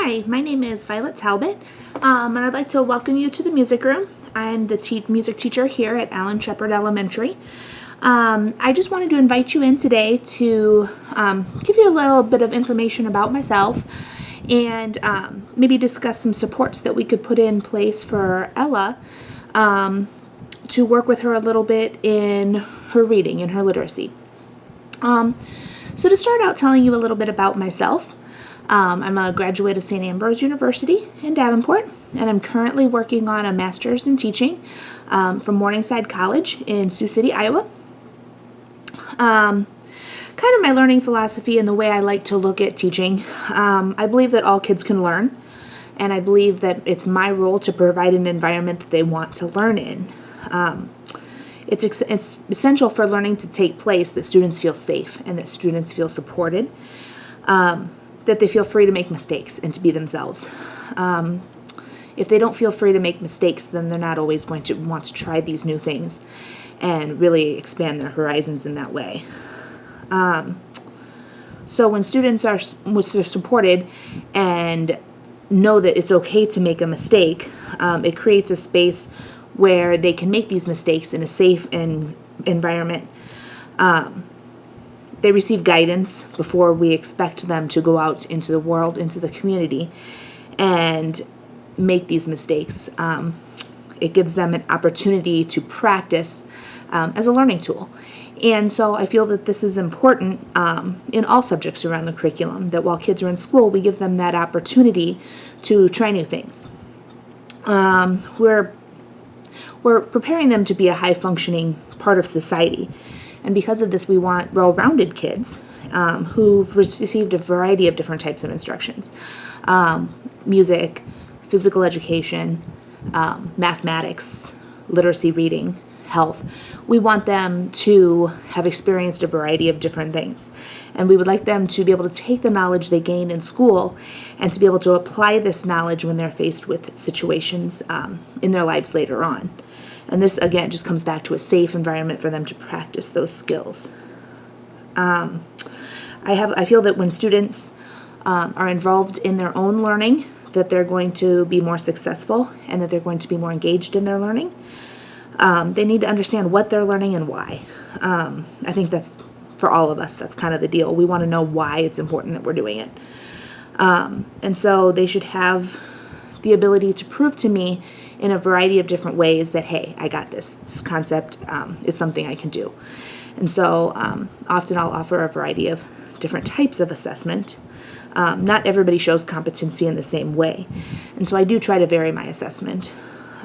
Hi, my name is Violet Talbot, and I'd like to welcome you to the music room. I'm the music teacher here at Allen Shepherd Elementary. I just wanted to invite you in today to give you a little bit of information about myself and maybe discuss some supports that we could put in place for Ella to work with her a little bit in her reading and her literacy. So to start out telling you a little bit about myself, I'm a graduate of St. Ambrose University in Davenport, and I'm currently working on a master's in teaching from Morningside College in Sioux City, Iowa. Kind of my learning philosophy and the way I like to look at teaching. I believe that all kids can learn, and I believe that it's my role to provide an environment that they want to learn in. It's essential for learning to take place that students feel safe and that students feel supported, that they feel free to make mistakes and to be themselves. If they don't feel free to make mistakes, then they're not always going to want to try these new things and really expand their horizons in that way. So when students are supported and know that it's okay to make a mistake, it creates a space where they can make these mistakes in a safe environment. They receive guidance before we expect them to go out into the world, into the community, and make these mistakes. It gives them an opportunity to practice as a learning tool. And so I feel that this is important in all subjects around the curriculum, that while kids are in school, we give them that opportunity to try new things. We're preparing them to be a high-functioning part of society. And because of this, we want well-rounded kids who've received a variety of different types of instructions. Music, physical education, mathematics, literacy, reading, health. We want them to have experienced a variety of different things. And we would like them to be able to take the knowledge they gain in school and to be able to apply this knowledge when they're faced with situations in their lives later on. And this, again, just comes back to a safe environment for them to practice those skills. I feel that when students are involved in their own learning, that they're going to be more successful and that they're going to be more engaged in their learning. They need to understand what they're learning and why. I think that's, for all of us, that's kind of the deal. We want to know why it's important that we're doing it. And so they should have the ability to prove to me in a variety of different ways that, hey, I got this concept, it's something I can do. And so often I'll offer a variety of different types of assessment. Not everybody shows competency in the same way. And so I do try to vary my assessment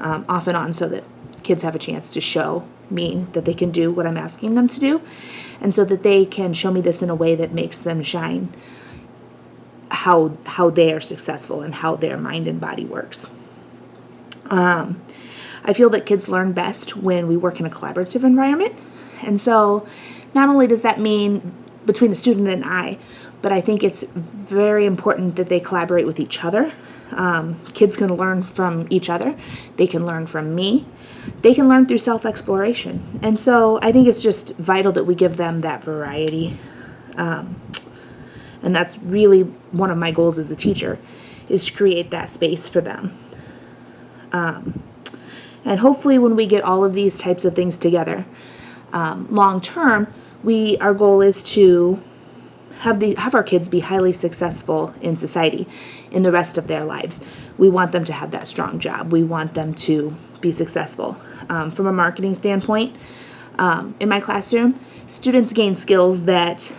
off and on so that kids have a chance to show me that they can do what I'm asking them to do, and so that they can show me this in a way that makes them shine how they are successful and how their mind and body works. I feel that kids learn best when we work in a collaborative environment. And so not only does that mean between the student and I, but I think it's very important that they collaborate with each other. Kids can learn from each other. They can learn from me. They can learn through self-exploration. And so I think it's just vital that we give them that variety. And that's really one of my goals as a teacher, is to create that space for them. And hopefully when we get all of these types of things together, long term, our goal is to have our kids be highly successful in society in the rest of their lives. We want them to have that strong job. We want them to be successful. From a marketing standpoint, in my classroom, students gain skills that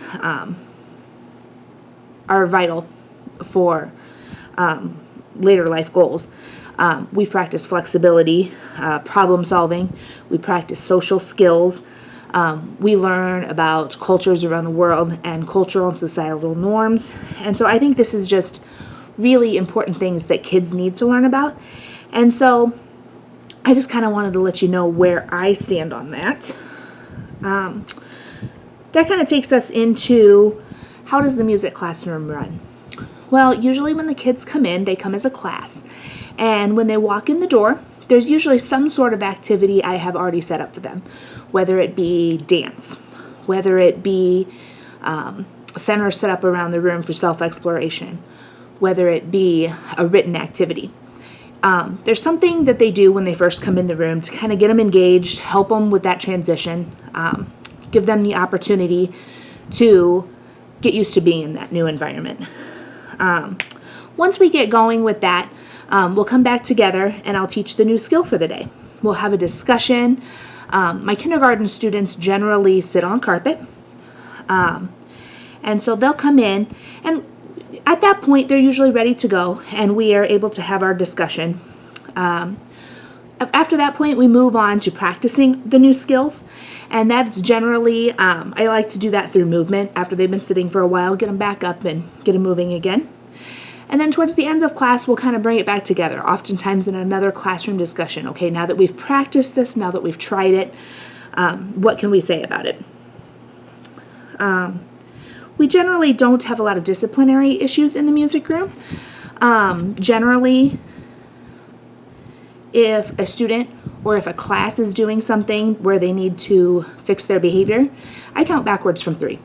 are vital for later life goals. We practice flexibility, problem solving. We practice social skills. We learn about cultures around the world and cultural and societal norms. And so I think this is just really important things that kids need to learn about. And so I just kind of wanted to let you know where I stand on that. That kind of takes us into, how does the music classroom run? Well, usually when the kids come in, they come as a class. And when they walk in the door, there's usually some sort of activity I have already set up for them, whether it be dance, whether it be a center set up around the room for self-exploration, whether it be a written activity. There's something that they do when they first come in the room to kind of get them engaged, help them with that transition, give them the opportunity to get used to being in that new environment. Once we get going with that, we'll come back together and I'll teach the new skill for the day. We'll have a discussion. My kindergarten students generally sit on carpet. And so they'll come in, and at that point they're usually ready to go and we are able to have our discussion. After that point, we move on to practicing the new skills, and that's generally, I like to do that through movement. After they've been sitting for a while, get them back up and get them moving again. And then towards the end of class, we'll kind of bring it back together, oftentimes in another classroom discussion. Okay, now that we've practiced this, now that we've tried it, what can we say about it? We generally don't have a lot of disciplinary issues in the music room. Generally, if a student or if a class is doing something where they need to fix their behavior, I count backwards from 3.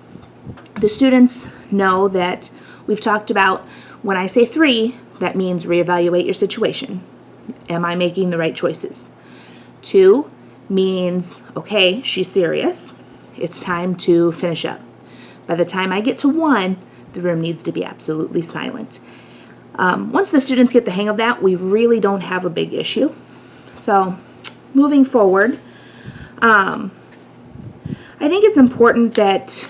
The students know that we've talked about when I say 3, that means reevaluate your situation. Am I making the right choices? 2 means, okay, she's serious. It's time to finish up. By the time I get to 1, the room needs to be absolutely silent. Once the students get the hang of that, we really don't have a big issue. So moving forward, I think it's important that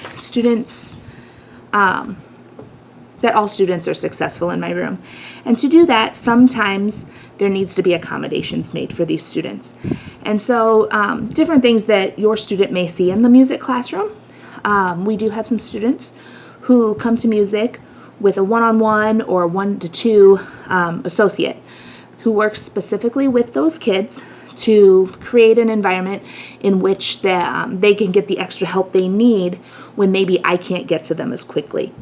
that all students are successful in my room. And to do that, sometimes there needs to be accommodations made for these students. And so different things that your student may see in the music classroom. We do have some students who come to music with a one-on-one or 1-to-2 associate who works specifically with those kids to create an environment in which they can get the extra help they need when maybe I can't get to them as quickly.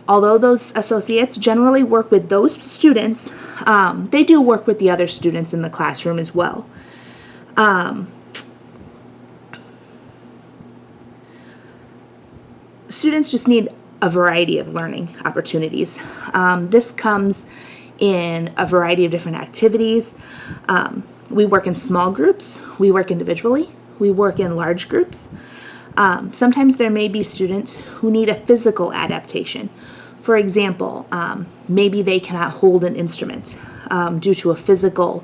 Although those associates generally work with those students, they do work with the other students in the classroom as well. Students just need a variety of learning opportunities. This comes in a variety of different activities. We work in small groups, we work individually, we work in large groups. Sometimes there may be students who need a physical adaptation. For example, maybe they cannot hold an instrument due to a physical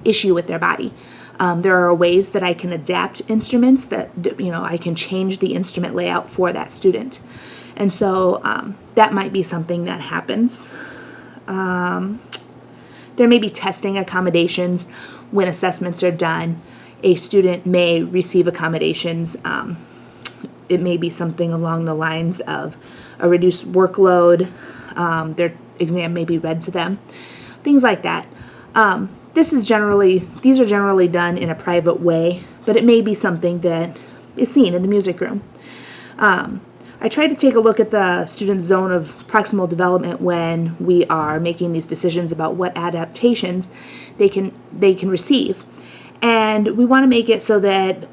issue with their body. There are ways that I can adapt instruments that, I can change the instrument layout for that student. And so that might be something that happens. There may be testing accommodations when assessments are done. A student may receive accommodations. It may be something along the lines of a reduced workload. Their exam may be read to them. Things like that. These are generally done in a private way, but it may be something that is seen in the music room. I try to take a look at the student's zone of proximal development when we are making these decisions about what adaptations they can receive. And we want to make it so that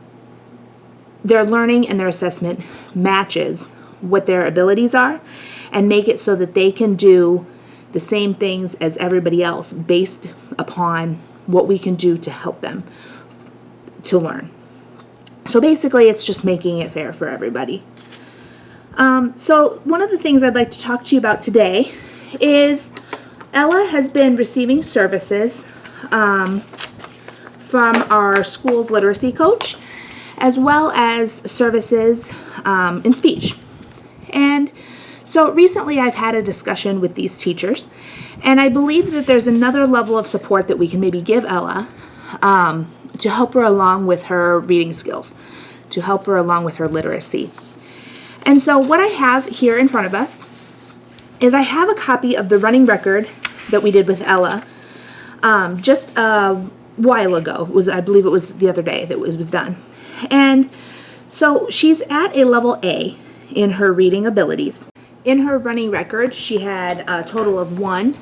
their learning and their assessment matches what their abilities are, and make it so that they can do the same things as everybody else based upon what we can do to help them to learn. So basically, it's just making it fair for everybody. So one of the things I'd like to talk to you about today is Ella has been receiving services from our school's literacy coach, as well as services in speech. And so recently I've had a discussion with these teachers, and I believe that there's another level of support that we can maybe give Ella to help her along with her reading skills, to help her along with her literacy. And so what I have here in front of us is I have a copy of the running record that we did with Ella just a while ago. I believe it was the other day that it was done. And so she's at a level A in her reading abilities. In her running record, she had a total of 1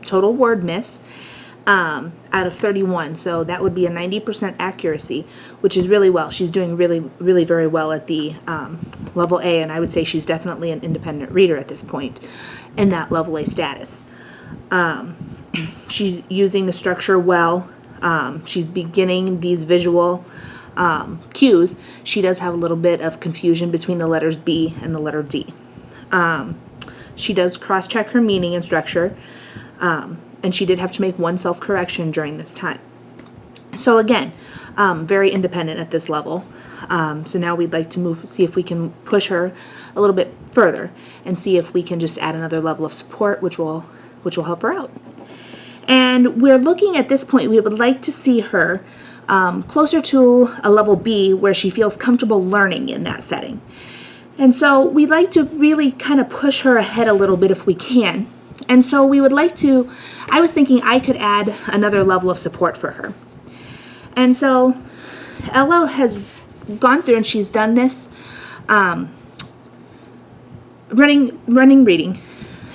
total word miss out of 31. So that would be a 90% accuracy, which is really well. She's doing really, really very well at the level A, and I would say she's definitely an independent reader at this point in that level A status. She's using the structure well. She's beginning these visual cues. She does have a little bit of confusion between the letters B and the letter D. She does cross-check her meaning and structure, and she did have to make one self-correction during this time. So again, very independent at this level. So now we'd like to see if we can push her a little bit further and see if we can just add another level of support, which will help her out. And we're looking at this point, we would like to see her closer to a level B where she feels comfortable learning in that setting. And so we'd like to really kind of push her ahead a little bit if we can. And so we would like to, I was thinking I could add another level of support for her. And so Ella has gone through and she's done this running reading,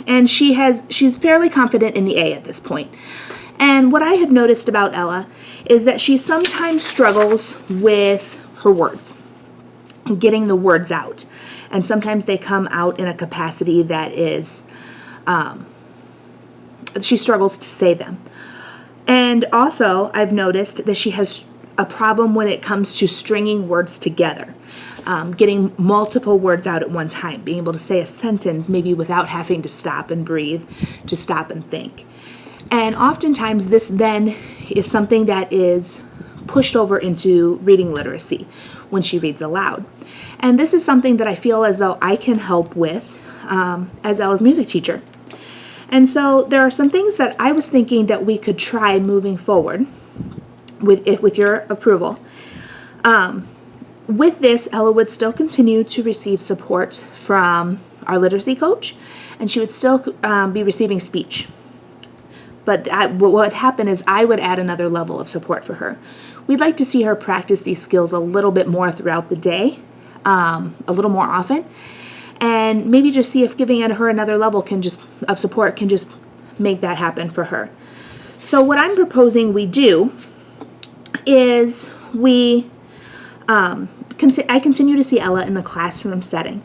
and she's fairly confident in the A at this point. And what I have noticed about Ella is that she sometimes struggles with her words, getting the words out, and sometimes they come out in a capacity that is she struggles to say them. And also I've noticed that she has a problem when it comes to stringing words together, getting multiple words out at one time, being able to say a sentence maybe without having to stop and breathe, to stop and think. And oftentimes this then is something that is pushed over into reading literacy when she reads aloud. And this is something that I feel as though I can help with as Ella's music teacher. And so there are some things that I was thinking that we could try moving forward with your approval. With this, Ella would still continue to receive support from our literacy coach, and she would still be receiving speech. But what would happen is I would add another level of support for her. We'd like to see her practice these skills a little bit more throughout the day, a little more often, and maybe just see if giving her another level of support can just make that happen for her. So what I'm proposing we do is I continue to see Ella in the classroom setting,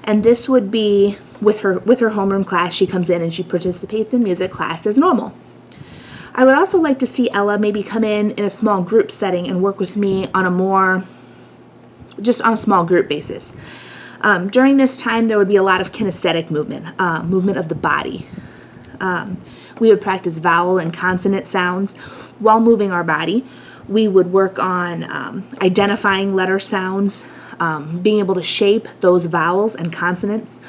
and this would be with her homeroom class. She comes in and she participates in music class as normal. I would also like to see Ella maybe come in a small group setting and work with me on a small group basis. During this time, there would be a lot of kinesthetic movement of the body. We would practice vowel and consonant sounds while moving our body. We would work on identifying letter sounds, being able to shape those vowels and consonants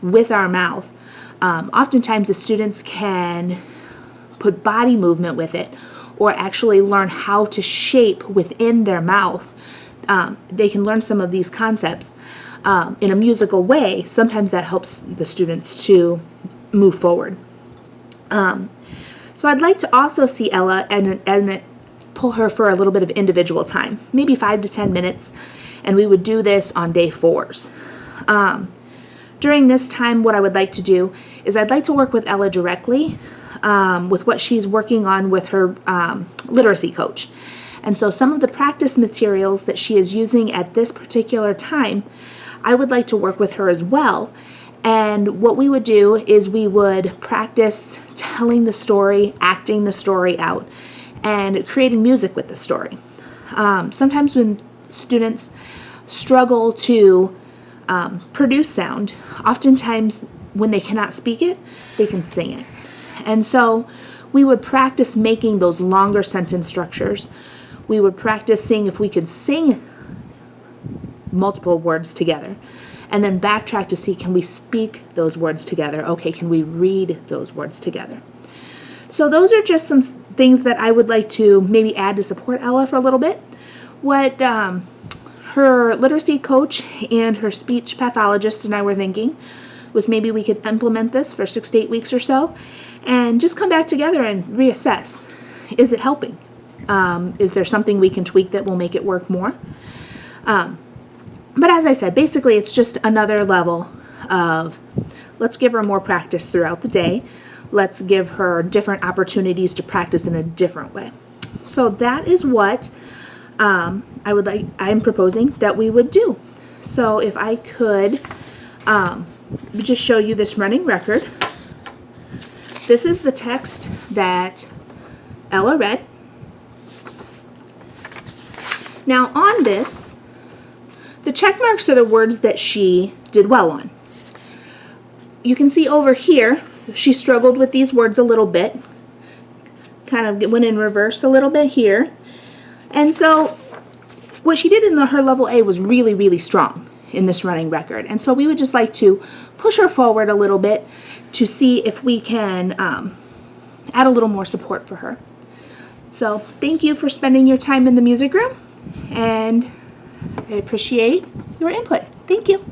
with our mouth. Oftentimes the students can put body movement with it, or actually learn how to shape within their mouth. They can learn some of these concepts in a musical way. Sometimes that helps the students to move forward. So I'd like to also see Ella and pull her for a little bit of individual time, maybe 5 to 10 minutes, and we would do this on day 4s. During this time, what I would like to do is I'd like to work with Ella directly with what she's working on with her literacy coach. And so some of the practice materials that she is using at this particular time, I would like to work with her as well. And what we would do is we would practice telling the story, acting the story out, and creating music with the story. Sometimes when students struggle to produce sound, oftentimes when they cannot speak it, they can sing it. And so we would practice making those longer sentence structures. We would practice seeing if we could sing multiple words together, and then backtrack to see, can we speak those words together? Okay, can we read those words together? So those are just some things that I would like to maybe add to support Ella for a little bit. What her literacy coach and her speech pathologist and I were thinking was maybe we could implement this for 6 to 8 weeks or so and just come back together and reassess. Is it helping? Is there something we can tweak that will make it work more? But as I said, basically it's just another level of let's give her more practice throughout the day. Let's give her different opportunities to practice in a different way. So that is what I'm proposing that we would do. So if I could just show you this running record. This is the text that Ella read. Now on this, the check marks are the words that she did well on. You can see over here, she struggled with these words a little bit. Kind of went in reverse a little bit here. And so what she did in her level A was really, really strong in this running record. And so we would just like to push her forward a little bit to see if we can add a little more support for her. So thank you for spending your time in the music room, and I appreciate your input. Thank you.